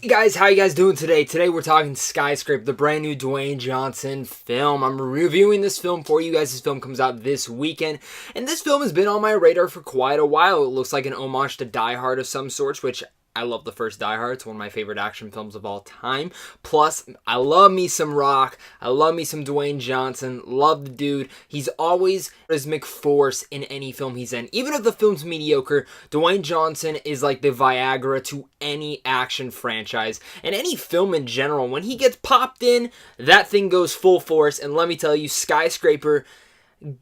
Hey guys, how you guys doing today? Today we're talking Skyscraper, the brand new Dwayne Johnson film. I'm reviewing this film for you guys. This film comes out this weekend, and this film has been on my radar for quite a while. It looks like an homage to Die Hard of some sorts, which I love the first Die Hard. It's one of my favorite action films of all time. Plus, I love me some Rock. I love me some Dwayne Johnson. Love the dude. He's always a charismatic force in any film he's in. Even if the film's mediocre, Dwayne Johnson is like the Viagra to any action franchise and any film in general. When he gets popped in, that thing goes full force. And let me tell you, Skyscraper,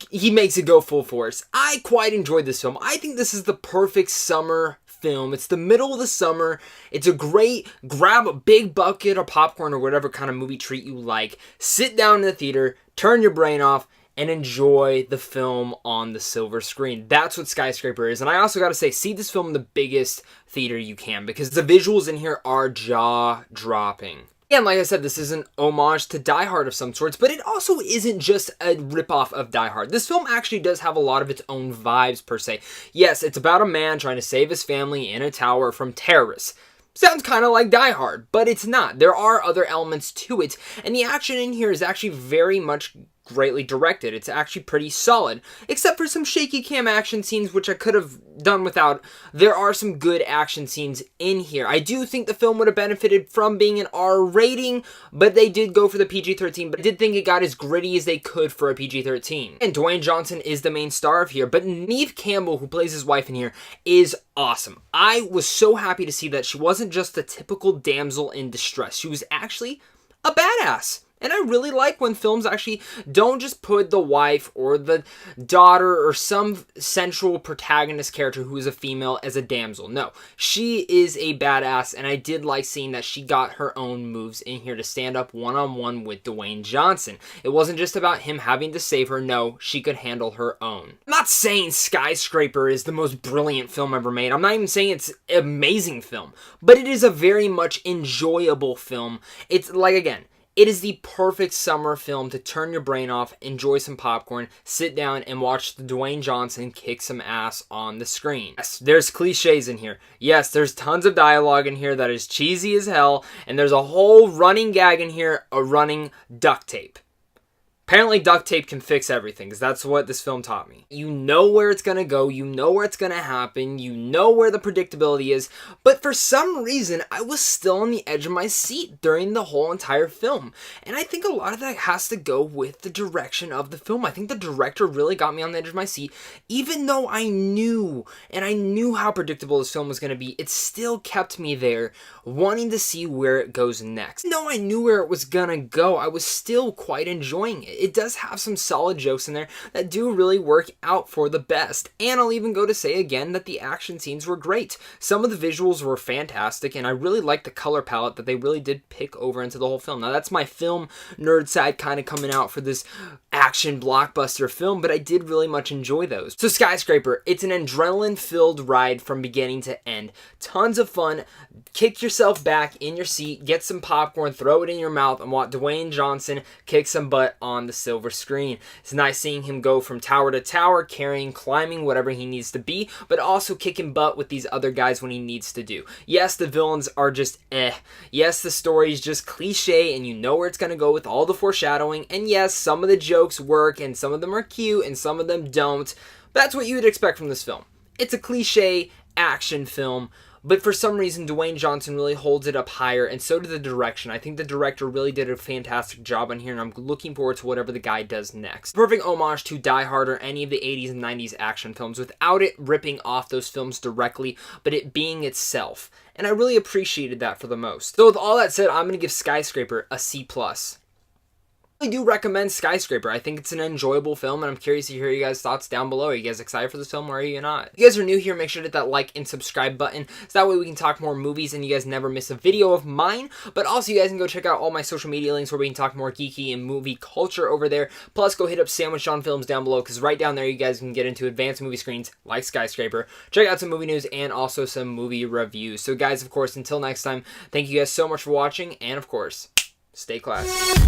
he makes it go full force. I quite enjoyed this film. I think this is the perfect summer film. It's the middle of the summer. It's a great, grab a big bucket of popcorn or whatever kind of movie treat you like, sit down in the theater, turn your brain off, and enjoy the film on the silver screen. That's what Skyscraper is. And I also gotta say, see this film in the biggest theater you can, because the visuals in here are jaw-dropping. And like I said, this is an homage to Die Hard of some sorts, but it also isn't just a ripoff of Die Hard. This film actually does have a lot of its own vibes, per se. Yes, it's about a man trying to save his family in a tower from terrorists. Sounds kind of like Die Hard, but it's not. There are other elements to it, and the action in here is actually very much greatly directed. It's actually pretty solid, except for some shaky cam action scenes, which I could have done without. There are some good action scenes in here. I do think the film would have benefited from being an R rating, but they did go for the PG-13, but I did think it got as gritty as they could for a PG-13. And Dwayne Johnson is the main star of here, but Neve Campbell, who plays his wife in here, is awesome. I was so happy to see that she wasn't just a typical damsel in distress. She was actually a badass. And I really like when films actually don't just put the wife or the daughter or some central protagonist character who is a female as a damsel. No, she is a badass, and I did like seeing that she got her own moves in here to stand up one-on-one with Dwayne Johnson. It wasn't just about him having to save her. No, she could handle her own. I'm not saying Skyscraper is the most brilliant film ever made. I'm not even saying it's an amazing film, but it is a very much enjoyable film. It's like, again, it is the perfect summer film to turn your brain off, enjoy some popcorn, sit down, and watch the Dwayne Johnson kick some ass on the screen. Yes, there's cliches in here. Yes, there's tons of dialogue in here that is cheesy as hell, and there's a whole running gag in here, a running duct tape. Apparently duct tape can fix everything, because that's what this film taught me. You know where it's going to go, you know where it's going to happen, you know where the predictability is, but for some reason, I was still on the edge of my seat during the whole entire film. And I think a lot of that has to go with the direction of the film. I think the director really got me on the edge of my seat. Even though I knew how predictable this film was going to be, it still kept me there, wanting to see where it goes next. Even though I knew where it was going to go, I was still quite enjoying it. It does have some solid jokes in there that do really work out for the best. And I'll even go to say again that the action scenes were great. Some of the visuals were fantastic, and I really liked the color palette that they really did pick over into the whole film. Now, that's my film nerd side kind of coming out for this action blockbuster film, but I did really much enjoy those. So Skyscraper, it's an adrenaline-filled ride from beginning to end. Tons of fun. Kick yourself back in your seat, get some popcorn, throw it in your mouth, and watch Dwayne Johnson kick some butt on the silver screen. It's nice seeing him go from tower to tower, carrying, climbing, whatever he needs to be, but also kicking butt with these other guys when he needs to do. Yes, the villains are just Yes, the story is just cliche, and you know where it's going to go with all the foreshadowing, and yes, some of the jokes work, and some of them are cute, and some of them don't. But that's what you would expect from this film. It's a cliche action film, but for some reason, Dwayne Johnson really holds it up higher, and so did the direction. I think the director really did a fantastic job on here, and I'm looking forward to whatever the guy does next. Perfect homage to Die Hard or any of the 80s and 90s action films without it ripping off those films directly, but it being itself. And I really appreciated that for the most. So with all that said, I'm going to give Skyscraper a C+. I do recommend Skyscraper. I think it's an enjoyable film, and I'm curious to hear you guys' thoughts down below. Are you guys excited for this film, or are you not? If you guys are new here, make sure to hit that like and subscribe button, so that way we can talk more movies and you guys never miss a video of mine. But also, you guys can go check out all my social media links where we can talk more geeky and movie culture over there. Plus, go hit up Sandwich on Films down below, because right down there you guys can get into advanced movie screens like Skyscraper, check out some movie news, and also some movie reviews. So guys, of course, until next time, thank you guys so much for watching, and of course, stay classy.